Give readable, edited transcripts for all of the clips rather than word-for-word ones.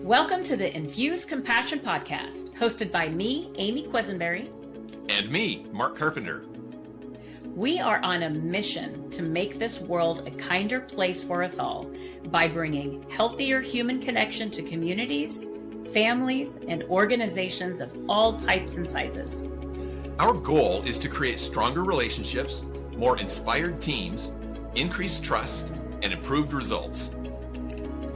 Welcome to the Infuse Compassion podcast, hosted by me, Amy Quisenberry. And me, Mark Carpenter. We are on a mission to make this world a kinder place for us all by bringing healthier human connection to communities, families, and organizations of all types and sizes. Our goal is to create stronger relationships, more inspired teams, increased trust, and improved results.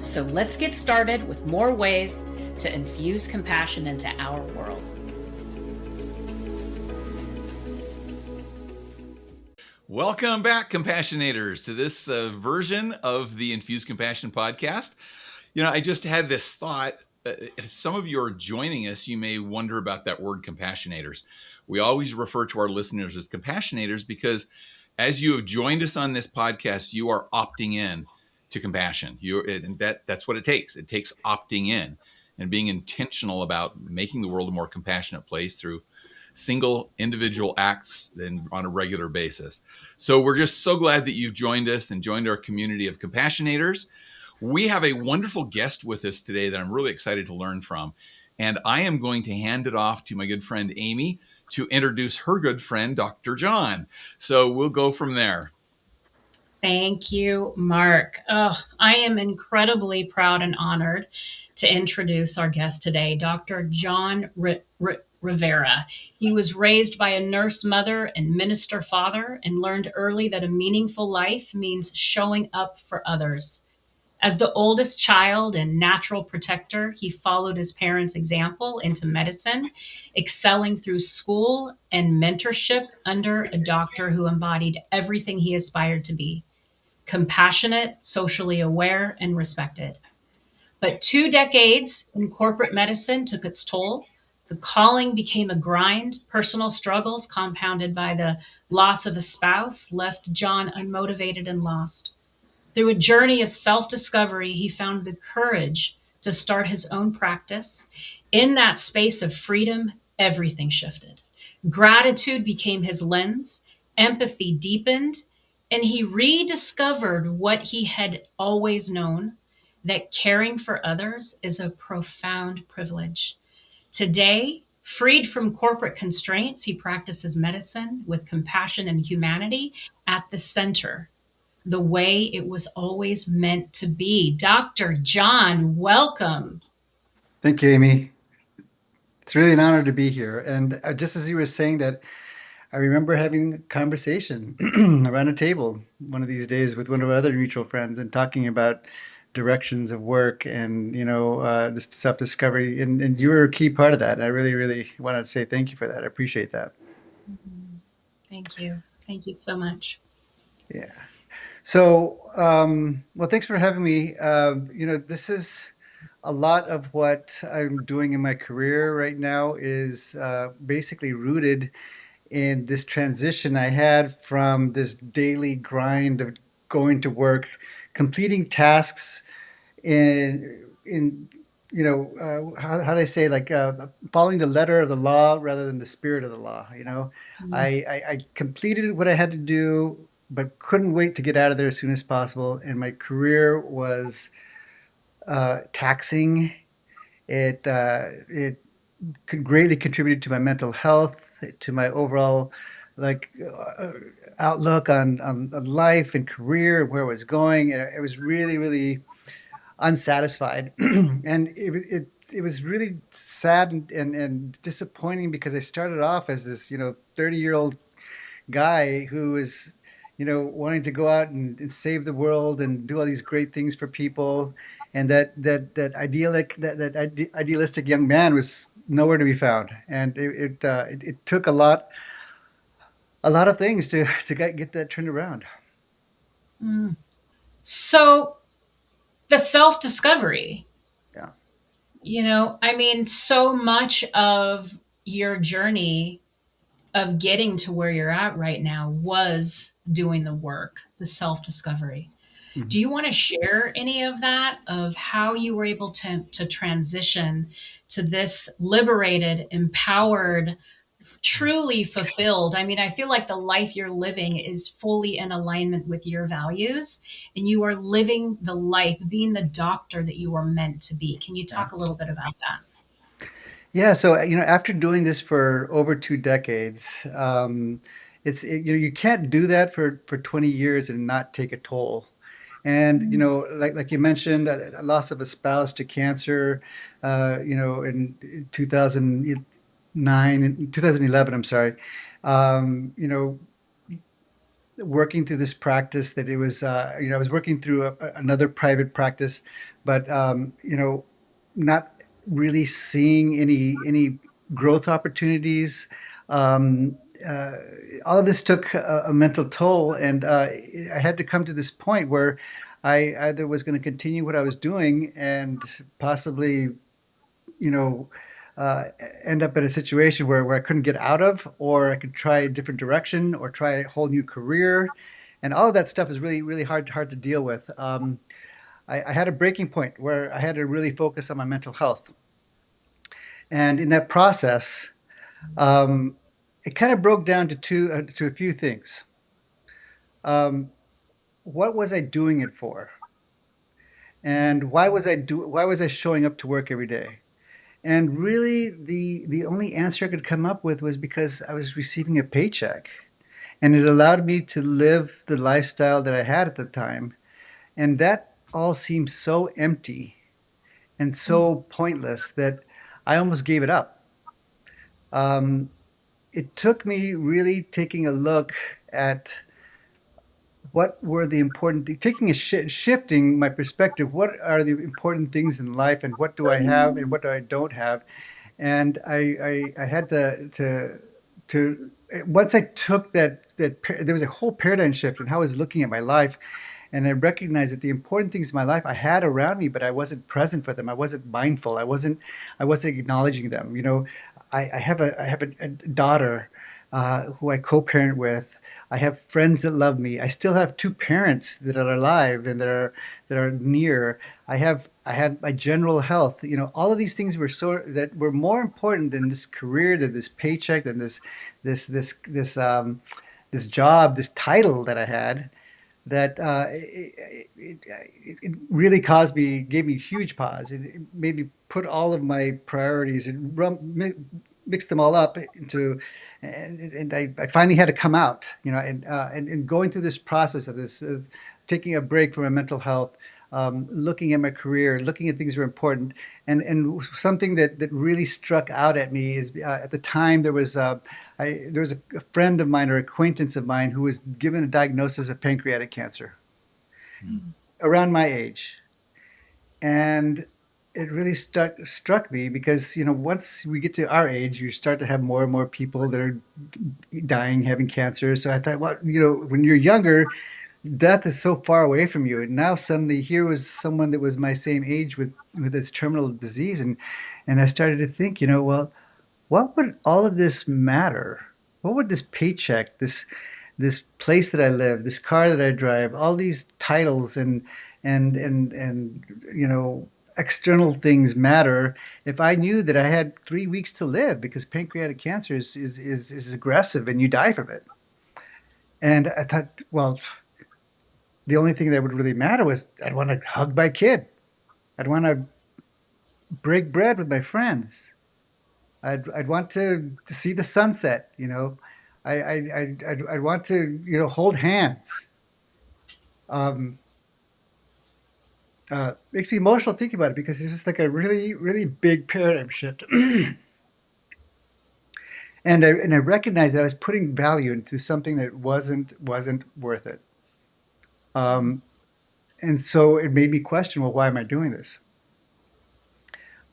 So let's get started with more ways to infuse compassion into our world. Welcome back, Compassionators, to this version of the Infuse Compassion podcast. You know, I just had this thought. If some of you are joining us, you may wonder about that word Compassionators. We always refer to our listeners as Compassionators because as you have joined us on this podcast, you are opting in to compassion. That's what it takes. It takes opting in and being intentional about making the world a more compassionate place through single individual acts and on a regular basis. So we're just so glad that you've joined us and joined our community of Compassionators. We have a wonderful guest with us today that I'm really excited to learn from. And I am going to hand it off to my good friend Amy to introduce her good friend, Dr. John. So we'll go from there. Thank you, Mark. I am incredibly proud and honored to introduce our guest today, Dr. John Rivera. He was raised by a nurse mother and minister father and learned early that a meaningful life means showing up for others. As the oldest child and natural protector, he followed his parents' example into medicine, excelling through school and mentorship under a doctor who embodied everything he aspired to be: compassionate, socially aware, and respected. But 2 decades in corporate medicine took its toll. The calling became a grind. Personal struggles, compounded by the loss of a spouse, left John unmotivated and lost. Through a journey of self-discovery, he found the courage to start his own practice. In that space of freedom, everything shifted. Gratitude became his lens, empathy deepened, and he rediscovered what he had always known, that caring for others is a profound privilege. Today, freed from corporate constraints, he practices medicine with compassion and humanity at the center, the way it was always meant to be. Dr. John, welcome. Thank you, Amy. It's really an honor to be here. And just as you were saying that, I remember having a conversation around a table one of these days with one of our other mutual friends and talking about directions of work and, this self-discovery. And you were a key part of that. And I really, really wanted to say thank you for that. I appreciate that. Thank you. Thank you so much. Yeah. So, well, thanks for having me. This is a lot of what I'm doing in my career right now is basically rooted in this transition I had from this daily grind of going to work, completing tasks how do I say, following the letter of the law rather than the spirit of the law. I completed what I had to do, but couldn't wait to get out of there as soon as possible. And my career was taxing. It could greatly contribute to my mental health, to my overall outlook on life and career and where I was going. And it was really, really unsatisfied. And it was really sad and disappointing because I started off as this 30-year-old guy who was wanting to go out and save the world and do all these great things for people, and that idealistic young man was nowhere to be found. And it took a lot of things to get that turned around. So the self-discovery, Yeah. So much of your journey of getting to where you're at right now was doing the work, the self-discovery. Mhm. Do you want to share any of that, of how you were able to transition to this liberated, empowered, truly fulfilled. I mean, I feel like the life you're living is fully in alignment with your values, and you are living the life, being the doctor that you are meant to be. Can you Yeah. talk a little bit about that? Yeah, so after doing this for over 2 decades, you can't do that for 20 years and not take a toll. And like you mentioned, a loss of a spouse to cancer, in 2009, in 2011, I'm sorry. You know, working through this practice that it was, I was working through another private practice, but not really seeing any growth opportunities. Um, uh, all of this took a mental toll, and I had to come to this point where I either was going to continue what I was doing and possibly you know, uh, end up in a situation where I couldn't get out of, or I could try a different direction, or try a whole new career, and all of that stuff is really, really hard to deal with. I had a breaking point where I had to really focus on my mental health, and in that process, um, it kind of broke down to a few things. Um, what was I doing it for, and why was I showing up to work every day? And really, the only answer I could come up with was because I was receiving a paycheck, and it allowed me to live the lifestyle that I had at the time. And that all seemed so empty and so pointless that I almost gave it up. Um, it took me really taking a look at what were the important things, taking shifting my perspective. What are the important things in life, and what do I have, and what do I don't have? And I had to once I took there was a whole paradigm shift in how I was looking at my life, and I recognized that the important things in my life I had around me, but I wasn't present for them. I wasn't mindful. I wasn't acknowledging them. I have a daughter who I co-parent with. I have friends that love me. I still have two parents that are alive and that are near. I had my general health. All of these things that were more important than this career, than this paycheck, than this job, this title that I had. That it really gave me huge pause. It made me put all of my priorities and mix them all up and I finally had to come out, and going through this process of this, taking a break from my mental health, looking at my career, looking at things that were important, and something that really struck out at me is at the time there was a friend of mine or acquaintance of mine who was given a diagnosis of pancreatic cancer around my age, and it really struck me because once we get to our age, you start to have more and more people that are dying, having cancer. So I thought, well, when you're younger, death is so far away from you, and now suddenly here was someone that was my same age with this terminal disease, and I started to think, well, what would all of this matter? What would this paycheck, this place that I live, this car that I drive, all these titles and external things matter if I knew that I had 3 weeks to live because pancreatic cancer is aggressive and you die from it. And I thought, well, the only thing that would really matter was I'd want to hug my kid. I'd want to break bread with my friends. I'd want to see the sunset. I'd want to hold hands. Um, Makes me emotional thinking about it because it's just like a really really big paradigm shift. And I recognized that I was putting value into something that wasn't worth it. Um, and so it made me question, well, why am I doing this?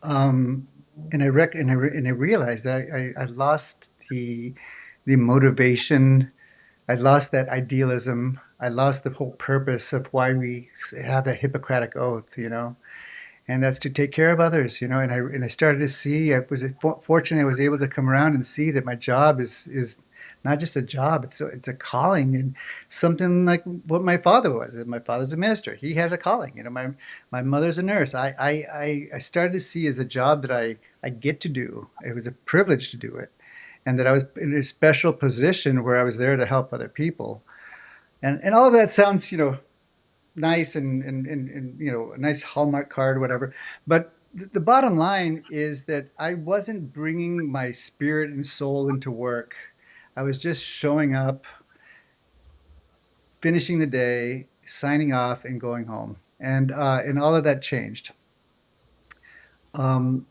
Um, and I realized that I lost the motivation. I lost that idealism. I lost the whole purpose of why we have that Hippocratic oath, and that's to take care of others, And I started to see. I was fortunate. I was able to come around and see that my job is not just a job; it's a calling, and something like what my father was. My father's a minister. He had a calling. My mother's a nurse. I started to see as a job that I get to do. It was a privilege to do it, and that I was in a special position where I was there to help other people. And all of that sounds, nice and a nice Hallmark card or whatever. But the bottom line is that I wasn't bringing my spirit and soul into work. I was just showing up, finishing the day, signing off, and going home. And all of that changed. Um,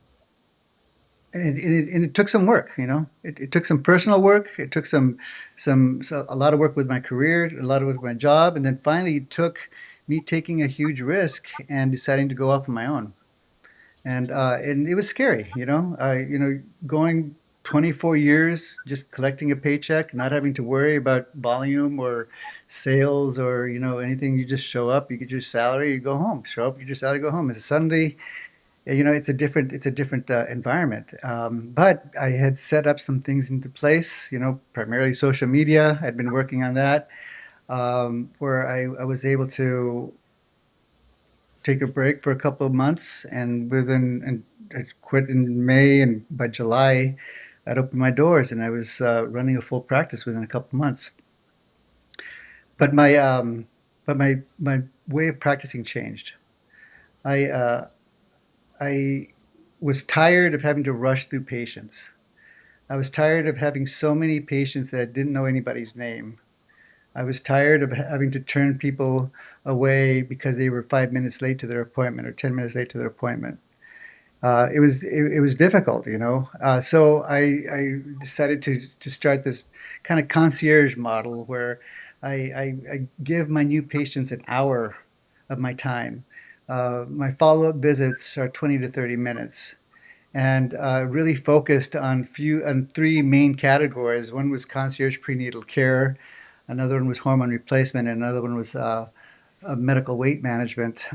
and it took some work, it took some personal work. It took a lot of work with my career, a lot of work with my job. And then finally it took me taking a huge risk and deciding to go off on my own. And it was scary, going 24 years just collecting a paycheck, not having to worry about volume or sales or anything. You just show up, you get your salary, you go home. Show up, you get your salary, go home. And suddenly, it's a different environment. But I had set up some things into place, primarily social media. I'd been working on that, where I was able to take a break for a couple of months, and I quit in May, and by July, I'd opened my doors, and I was running a full practice within a couple of months. But my way of practicing changed. I uh, I was tired of having to rush through patients. I was tired of having so many patients that I didn't know anybody's name. I was tired of having to turn people away because they were 5 minutes late to their appointment or 10 minutes late to their appointment. It was difficult, so I decided to start this kind of concierge model where I give my new patients an hour of my time. My follow-up visits are 20 to 30 minutes, and really focused on three main categories. One was concierge prenatal care, another one was hormone replacement, and another one was medical weight management.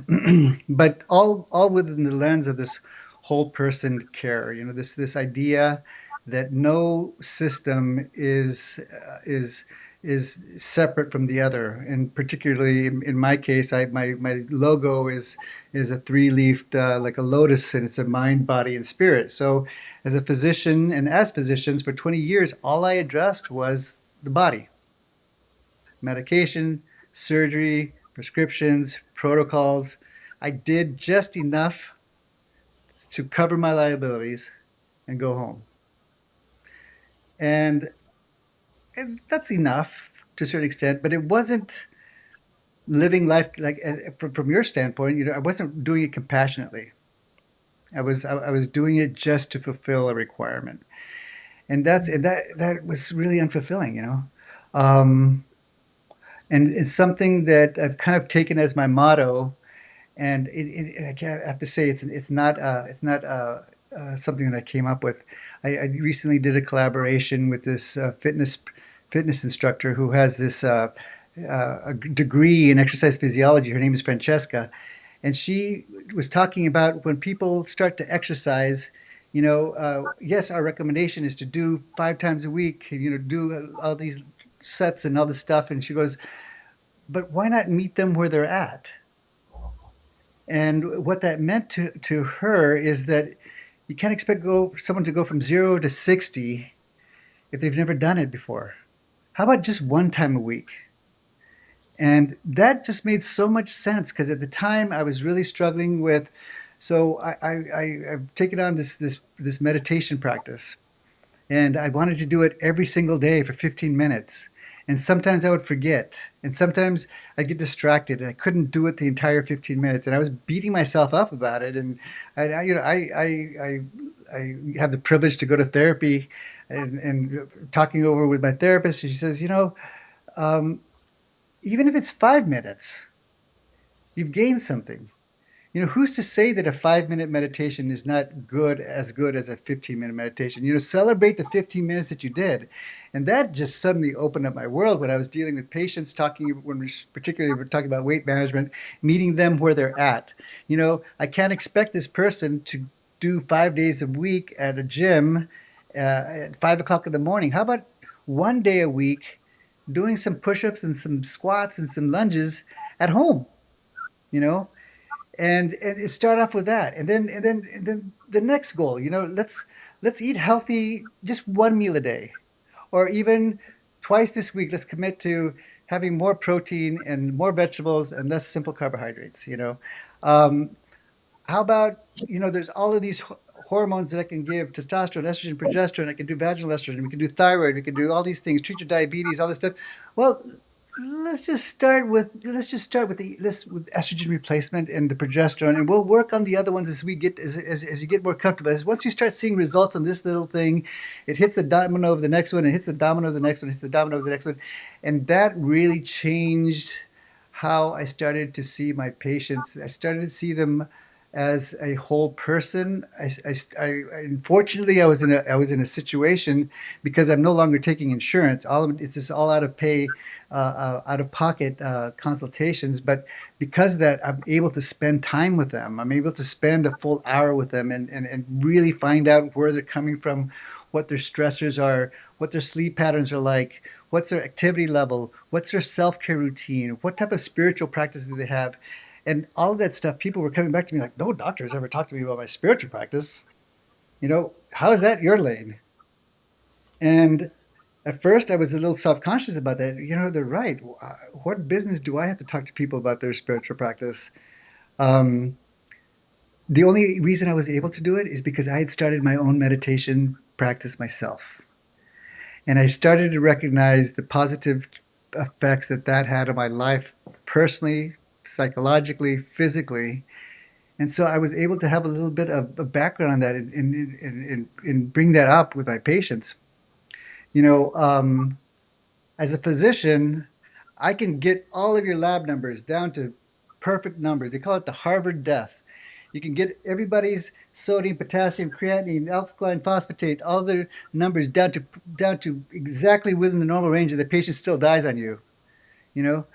But all within the lens of this whole person care. This idea that no system is separate from the other. And particularly in my case, my logo is a three-leafed like a lotus, and it's a mind, body, and spirit. So as a physician and as physicians for 20 years, all I addressed was the body: medication, surgery, prescriptions, protocols. I did just enough to cover my liabilities and go home. And, and that's enough to a certain extent, but it wasn't living life like from your standpoint. I wasn't doing it compassionately. I was doing it just to fulfill a requirement, and that was really unfulfilling. And it's something that I've kind of taken as my motto. And I have to say it's not something that I came up with. I recently did a collaboration with this fitness instructor who has this a degree in exercise physiology. Her name is Francesca, and she was talking about when people start to exercise. Yes, our recommendation is to do 5 times a week. Do all these sets and all this stuff. And she goes, but why not meet them where they're at? And what that meant to her is that you can't expect someone to go from 0 to 60 if they've never done it before. How about just one time a week? And that just made so much sense because at the time I was really struggling with. So I've taken on this meditation practice, and I wanted to do it every single day for 15 minutes. And sometimes I would forget, and sometimes I'd get distracted, and I couldn't do it the entire 15 minutes. And I was beating myself up about it. And I have the privilege to go to therapy, and talking over with my therapist. She says, even if it's 5 minutes, you've gained something. Who's to say that a 5 minute meditation is not good as a 15-minute meditation? Celebrate the 15 minutes that you did. And that just suddenly opened up my world when I was dealing with patients, particularly we're talking about weight management, meeting them where they're at. I can't expect this person to do 5 days a week at a gym at 5 o'clock in the morning. How about one day a week doing some push ups and some squats and some lunges at home? You know, And it start off with that, and then the next goal, let's eat healthy, just one meal a day, or even twice this week. Let's commit to having more protein and more vegetables and less simple carbohydrates. Um, how about, there's all of these hormones that I can give: testosterone, estrogen, progesterone. I can do vaginal estrogen. We can do thyroid. We can do all these things. Treat your diabetes. All this stuff. Well, let's just start with with estrogen replacement and the progesterone, and we'll work on the other ones as you get more comfortable. As once you start seeing results on this little thing, it hits the domino of the next one, it hits the domino of the next one, hits the domino of the next one, and that really changed how I started to see my patients. I started to see them as a whole person. Unfortunately, I was in a situation, because I'm no longer taking insurance. All of it's just all out of pocket consultations. But because of that, I'm able to spend time with them. I'm able to spend a full hour with them, and really find out where they're coming from, what their stressors are, what their sleep patterns are like, what's their activity level, what's their self-care routine, what type of spiritual practice do they have. And all of that stuff, people were coming back to me like, no doctor has ever talked to me about my spiritual practice. How is that your lane? And at first I was a little self-conscious about that. They're right. What business do I have to talk to people about their spiritual practice? Um, the only reason I was able to do it is because I had started my own meditation practice myself. And I started to recognize the positive effects that had on my life, personally, psychologically, physically. And so I was able to have a little bit of a background on that, and bring that up with my patients. You know, um, as a physician, I can get all of your lab numbers down to perfect numbers. They call it the Harvard death. You can get everybody's sodium, potassium, creatinine, alkaline phosphatase, all their numbers down to exactly within the normal range, and the patient still dies on you. You know,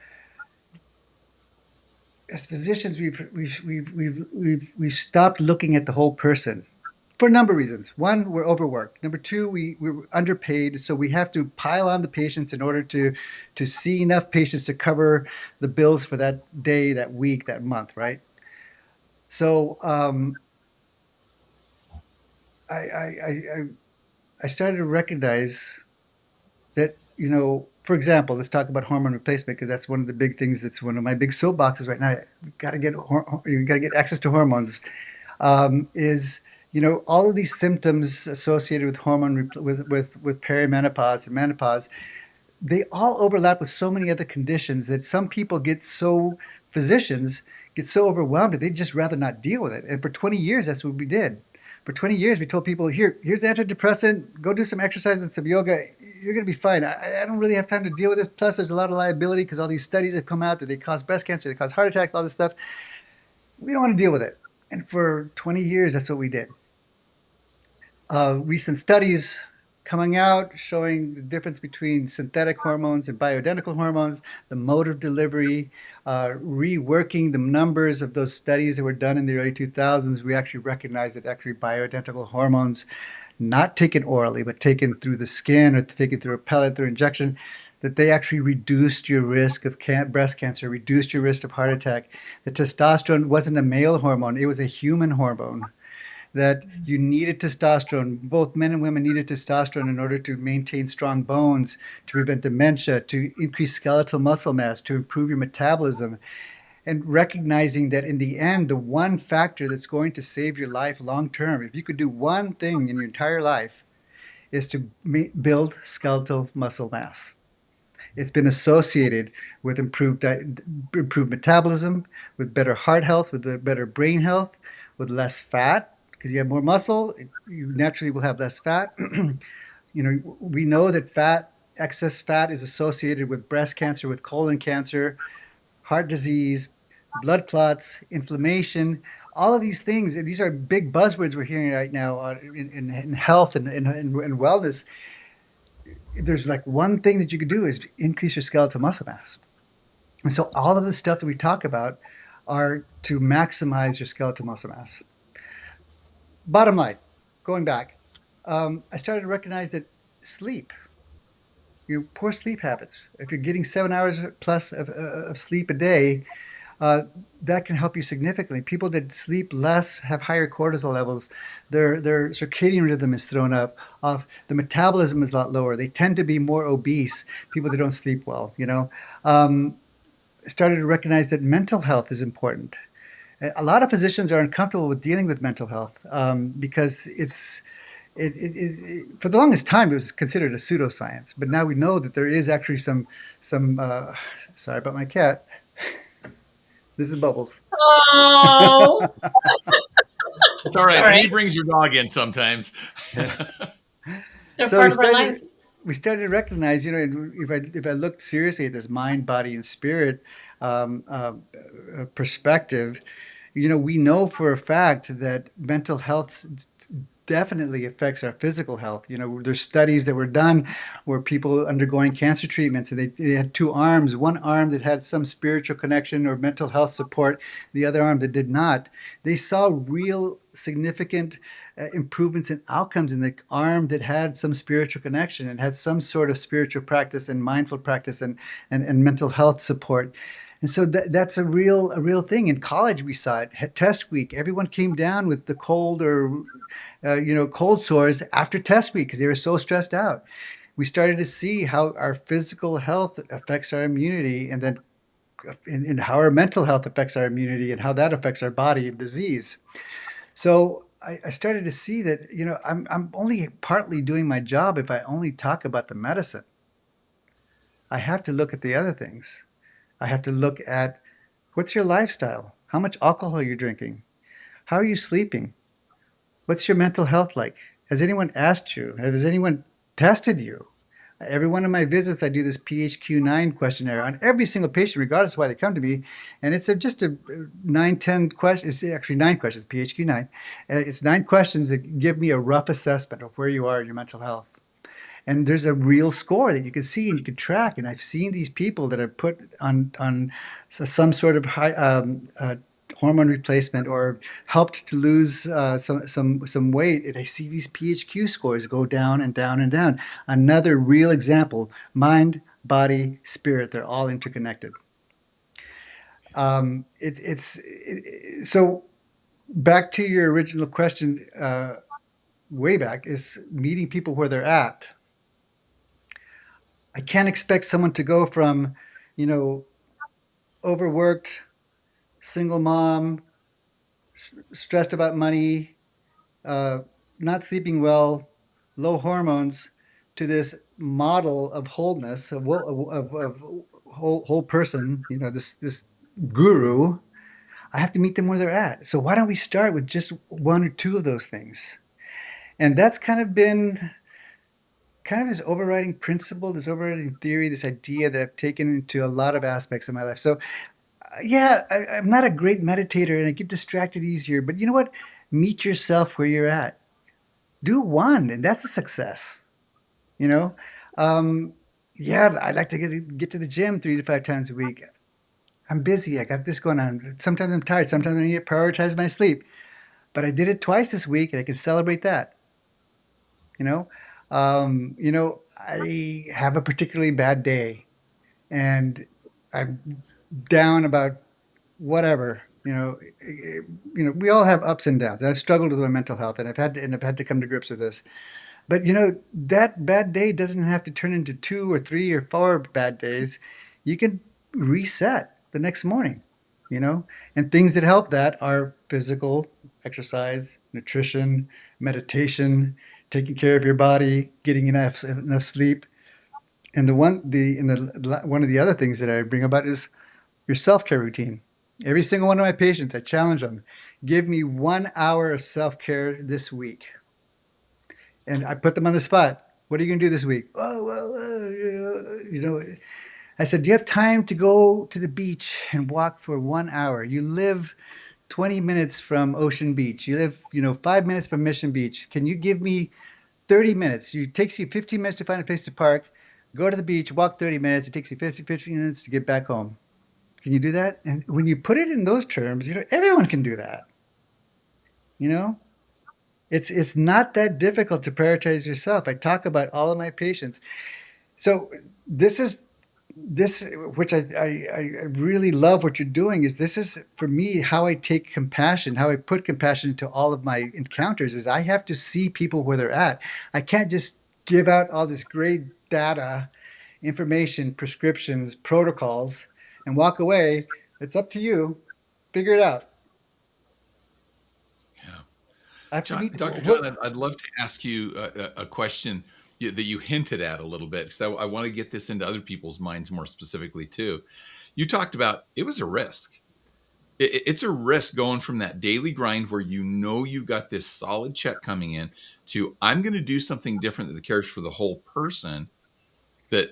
as physicians, we've stopped looking at the whole person for a number of reasons. One, we're overworked. Number two, we're underpaid, so we have to pile on the patients in order to see enough patients to cover the bills for that day, that week, that month, right? So I started to recognize that, for example, let's talk about hormone replacement, because that's one of the big things. That's one of my big soapboxes right now. You got to get access to hormones. Is all of these symptoms associated with with perimenopause and menopause, they all overlap with so many other conditions that some people physicians get so overwhelmed that they'd just rather not deal with it. And for 20 years, that's what we did. For 20 years, we told people, here's antidepressant, go do some exercise and some yoga. You're going to be fine. I don't really have time to deal with this. Plus, there's a lot of liability because all these studies have come out that they cause breast cancer, they cause heart attacks, all this stuff. We don't want to deal with it. And for 20 years, that's what we did. Recent studies coming out showing the difference between synthetic hormones and bioidentical hormones, the mode of delivery, reworking the numbers of those studies that were done in the early 2000s. We actually recognized that actually bioidentical hormones, not taken orally, but taken through the skin or taken through a pellet, through injection, that they actually reduced your risk of breast cancer, reduced your risk of heart attack. The testosterone wasn't a male hormone, it was a human hormone, that you needed testosterone. Both men and women needed testosterone in order to maintain strong bones, to prevent dementia, to increase skeletal muscle mass, to improve your metabolism. And recognizing that in the end, the one factor that's going to save your life long term, if you could do one thing in your entire life, is to build skeletal muscle mass. It's been associated with improved metabolism, with better heart health, with better brain health, with less fat, because you have more muscle, you naturally will have less fat. We know that excess fat is associated with breast cancer, with colon cancer, heart disease, blood clots, inflammation, all of these things. These are big buzzwords we're hearing right now in health and wellness. There's like one thing that you could do is increase your skeletal muscle mass. And so all of the stuff that we talk about are to maximize your skeletal muscle mass. Bottom line, going back, I started to recognize that sleep, poor sleep habits. If you're getting 7 hours plus of sleep a day, uh, that can help you significantly. People that sleep less have higher cortisol levels. Their circadian rhythm is thrown up. Off the metabolism is a lot lower. They tend to be more obese. People that don't sleep well, started to recognize that mental health is important. A lot of physicians are uncomfortable with dealing with mental health because for the longest time it was considered a pseudoscience. But now we know that there is actually some. Sorry about my cat. This is Bubbles. Oh, It's all it's all right. He right. brings your dog in sometimes. They're So we part of our life. started we started to recognize, if I looked seriously at this mind, body, and spirit perspective, we know for a fact that mental health definitely affects our physical health. There's studies that were done where people undergoing cancer treatments, and they had two arms, one arm that had some spiritual connection or mental health support, the other arm that did not. They saw real significant improvements in outcomes in the arm that had some spiritual connection and had some sort of spiritual practice and mindful practice and mental health support. And so that's a real thing. In college, we saw it. Test week, everyone came down with the cold or cold sores after test week because they were so stressed out. We started to see how our physical health affects our immunity, and then and how our mental health affects our immunity, and how that affects our body and disease. So I started to see that I'm only partly doing my job if I only talk about the medicine. I have to look at the other things. I have to look at what's your lifestyle? How much alcohol are you drinking? How are you sleeping? What's your mental health like? Has anyone asked you? Has anyone tested you? Every one of my visits, I do this PHQ-9 questionnaire on every single patient, regardless of why they come to me. And it's just a 9, 10 questions. It's actually 9 questions, PHQ-9. It's 9 questions that give me a rough assessment of where you are in your mental health. And there's a real score that you can see and you can track. And I've seen these people that are put on some sort of hormone replacement or helped to lose some weight, and I see these PHQ scores go down and down and down. Another real example: mind, body, spirit. They're all interconnected. So back to your original question, way back, is meeting people where they're at. I can't expect someone to go from, you know, overworked, single mom, stressed about money, uh, not sleeping well, low hormones, to this model of wholeness, of whole person, this guru. I have to meet them where they're at. So why don't we start with just one or two of those things? And that's kind of been kind of this overriding principle, this overriding theory, this idea that I've taken into a lot of aspects of my life. So yeah, I'm not a great meditator and I get distracted easier, but you know what? Meet yourself where you're at. Do one, and that's a success. You know, um, yeah, I'd like to get to the gym 3 to 5 times a week. I'm busy. I got this going on. Sometimes I'm tired. Sometimes I need to prioritize my sleep. But I did it twice this week, and I can celebrate that. You know, I have a particularly bad day, and I'm down about whatever. We all have ups and downs. And I've struggled with my mental health, and I've had to come to grips with this. But that bad day doesn't have to turn into 2 or 3 or 4 bad days. You can reset the next morning, you know? And things that help that are physical exercise, nutrition, meditation, taking care of your body, getting enough sleep. And one of the other things that I bring about is your self-care routine. Every single one of my patients, I challenge them, give me 1 hour of self-care this week. And I put them on the spot. What are you going to do this week? Oh, well, I said, do you have time to go to the beach and walk for 1 hour? You live 20 minutes from Ocean Beach. You live, 5 minutes from Mission Beach. Can you give me 30 minutes? It takes you 15 minutes to find a place to park. Go to the beach, walk 30 minutes. It takes you 15 minutes to get back home. Can you do that? And when you put it in those terms, everyone can do that. You know, it's not that difficult to prioritize yourself. I talk about all of my patients. So this is this, which I really love what you're doing, is this is for me how I take compassion, how I put compassion into all of my encounters, is I have to see people where they're at. I can't just give out all this great data, information, prescriptions, protocols, and walk away. It's up to you. Figure it out. Yeah. I have to John, meet Dr. John, I'd love to ask you a question that you hinted at a little bit, because I want to get this into other people's minds more specifically too. You talked about it was a risk. It's a risk going from that daily grind where you know you got this solid check coming in to I'm going to do something different that cares for the whole person, that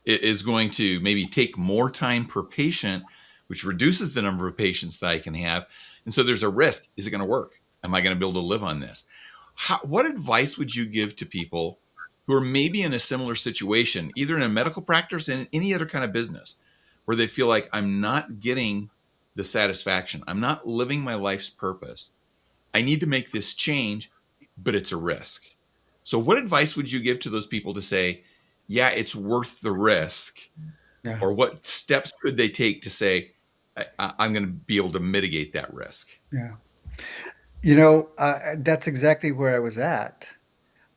is going to maybe take more time per patient, which reduces the number of patients that I can have. And so there's a risk. Is it going to work? Am I going to be able to live on this? What advice would you give to people who are maybe in a similar situation, either in a medical practice and in any other kind of business, where they feel like I'm not getting the satisfaction, I'm not living my life's purpose, I need to make this change, but it's a risk? So, what advice would you give to those people to say, yeah, it's worth the risk? yeah, Or what steps could they take to say, I'm going to be able to mitigate that risk? yeah. That's exactly where I was at.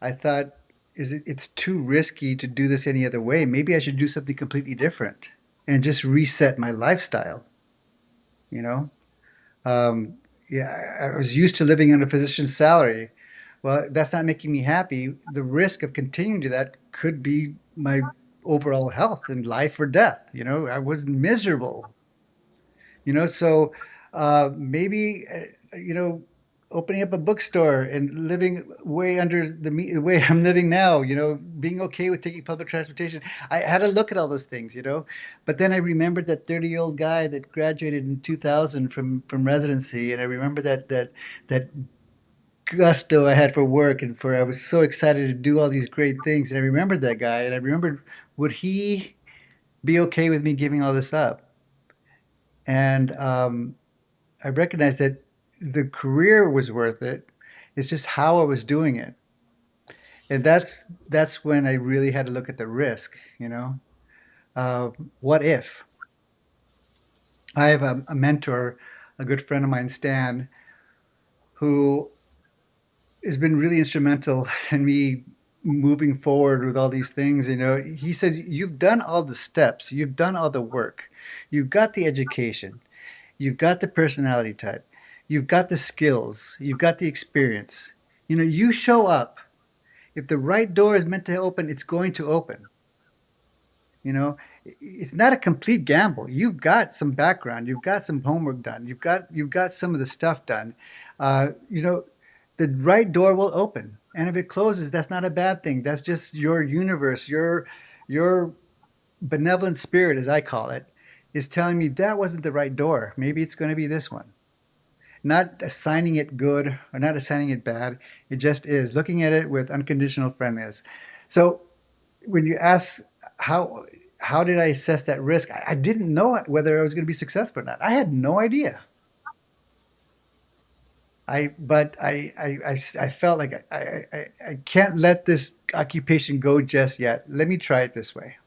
I thought, it's too risky to do this any other way. Maybe I should do something completely different and just reset my lifestyle, you know? Um, yeah, I was used to living on a physician's salary. Well, that's not making me happy. The risk of continuing to that could be my overall health and life or death. I was miserable. So maybe opening up a bookstore and living way under the way I'm living now, being okay with taking public transportation. I had to look at all those things, but then I remembered that 30-year-old guy that graduated in 2000 from residency, and I remember that gusto I had for work, and for I was so excited to do all these great things, and I remembered that guy, and I remembered, would he be okay with me giving all this up? And I recognized that the career was worth it. It's just how I was doing it. And that's when I really had to look at the risk, what if? I have a mentor, a good friend of mine, Stan, who has been really instrumental in me moving forward with all these things. He said, you've done all the steps, you've done all the work, you've got the education, you've got the personality type, you've got the skills, you've got the experience. You show up. If the right door is meant to open, it's going to open. You know, it's not a complete gamble. You've got some background, you've got some homework done, you've got some of the stuff done. Uh, you know, the right door will open, and if it closes, that's not a bad thing. That's just your universe, your benevolent spirit, as I call it, is telling me that wasn't the right door. Maybe it's going to be this one. Not assigning it good or not assigning it bad. It just is. Looking at it with unconditional friendliness. So when you ask how did I assess that risk, I didn't know whether I was going to be successful or not. I had no idea. I felt like I can't let this occupation go just yet. Let me try it this way.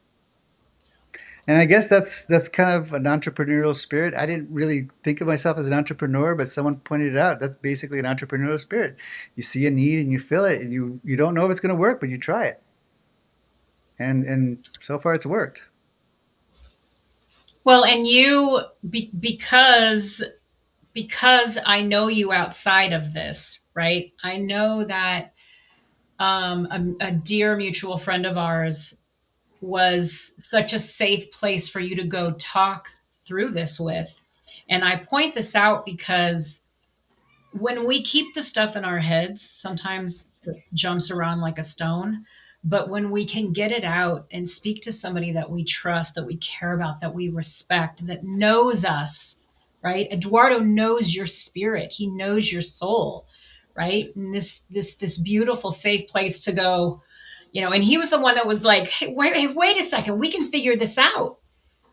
And I guess that's kind of an entrepreneurial spirit. I didn't really think of myself as an entrepreneur, but someone pointed it out. That's basically an entrepreneurial spirit. You see a need and you fill it, and you don't know if it's going to work, but you try it. And so far it's worked. Well, and because I know you outside of this, right? I know that a dear mutual friend of ours was such a safe place for you to go talk through this with. And I point this out because when we keep the stuff in our heads, sometimes it jumps around like a stone. But when we can get it out and speak to somebody that we trust, that we care about, that we respect, that knows us, right? Eduardo knows your spirit. He knows your soul, right? And this beautiful, safe place to go, and he was the one that was like, hey, wait a second, we can figure this out.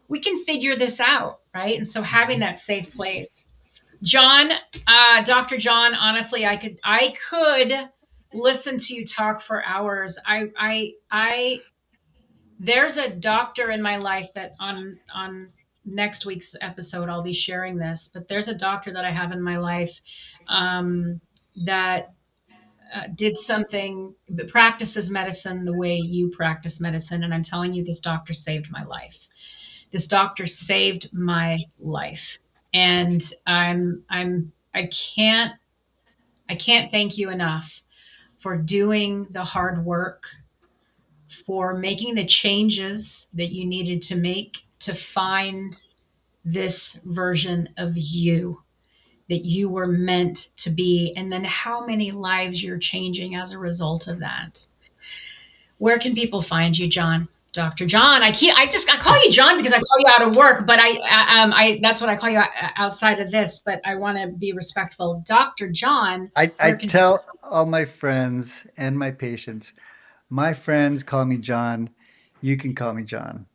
We can figure this out, right? And so having that safe place. John, Dr. John, honestly, I could listen to you talk for hours. I There's a doctor in my life that on next week's episode I'll be sharing this, but there's a doctor that I have in my life that did something, practices medicine the way you practice medicine, and I'm telling you, this doctor saved my life. This doctor saved my life, and I can't thank you enough for doing the hard work, for making the changes that you needed to make to find this version of you that you were meant to be, and then how many lives you're changing as a result of that. Where can people find you, John? Dr. John. I call you John because I call you out of work, but I that's what I call you outside of this, but I want to be respectful. Dr. John, I where can people tell all my friends and my patients, my friends call me John. You can call me John.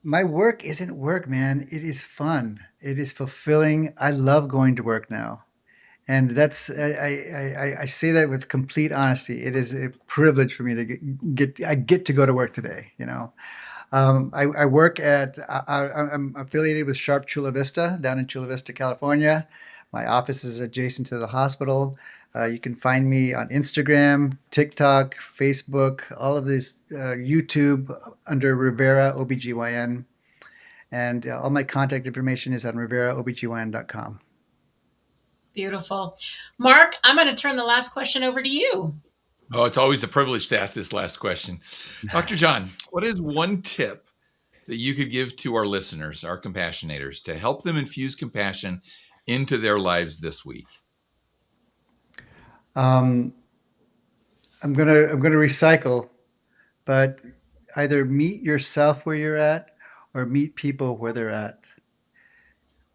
My work isn't work, man. It is fun. It is fulfilling. I love going to work now. And that's I say that with complete honesty. It is a privilege for me to I get to go to work today. I work I'm affiliated with Sharp Chula Vista down in Chula Vista, California. My office is adjacent to the hospital. You can find me on Instagram, TikTok, Facebook, all of these, YouTube under Rivera OBGYN. And all my contact information is on riveraobgyn.com. beautiful. Mark, I'm going to turn the last question over to you. Oh, it's always a privilege to ask this last question. Dr. John, what is one tip that you could give to our listeners, our compassionators, to help them infuse compassion into their lives this week? Um, I'm gonna recycle, but either meet yourself where you're at or meet people where they're at.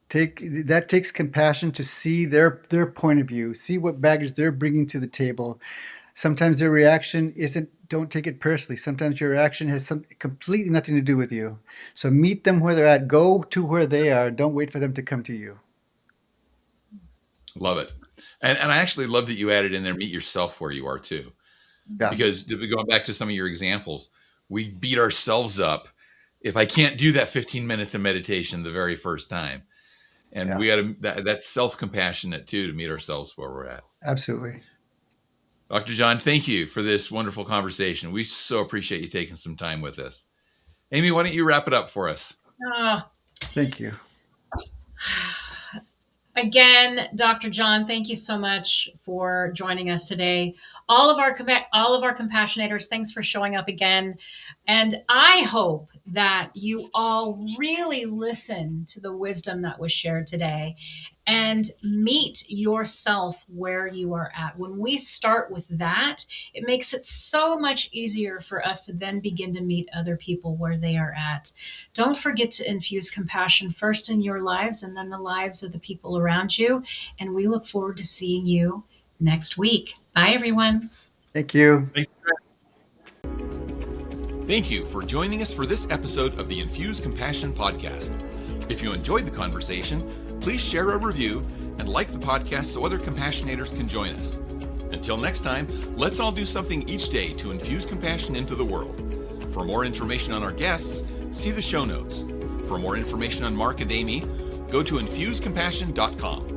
That takes compassion to see their point of view, see what baggage they're bringing to the table. Sometimes their reaction isn't. Don't take it personally. Sometimes your reaction has some completely nothing to do with you. So meet them where they're at. Go to where they are. Don't wait for them to come to you. Love it. And I actually love that you added in there, meet yourself where you are too. Yeah, Because going back to some of your examples, we beat ourselves up if I can't do that 15 minutes of meditation the very first time. And yeah, we got to, that's self-compassionate too, to meet ourselves where we're at. absolutely. Dr. John, thank you for this wonderful conversation. We so appreciate you taking some time with us. Amy, why don't you wrap it up for us? Oh, Thank you. again, Dr. John, thank you so much for joining us today. All of our compassionators, thanks for showing up again. And I hope that you all really listen to the wisdom that was shared today and meet yourself where you are at. When we start with that, it makes it so much easier for us to then begin to meet other people where they are at. Don't forget to infuse compassion first in your lives and then the lives of the people around you. And we look forward to seeing you next week. Bye, everyone. Thank you. Thanks. Thank you for joining us for this episode of the Infuse Compassion podcast. If you enjoyed the conversation, please share a review and like the podcast so other compassionators can join us. Until next time, let's all do something each day to infuse compassion into the world. For more information on our guests, see the show notes. For more information on Mark and Amy, go to infusecompassion.com.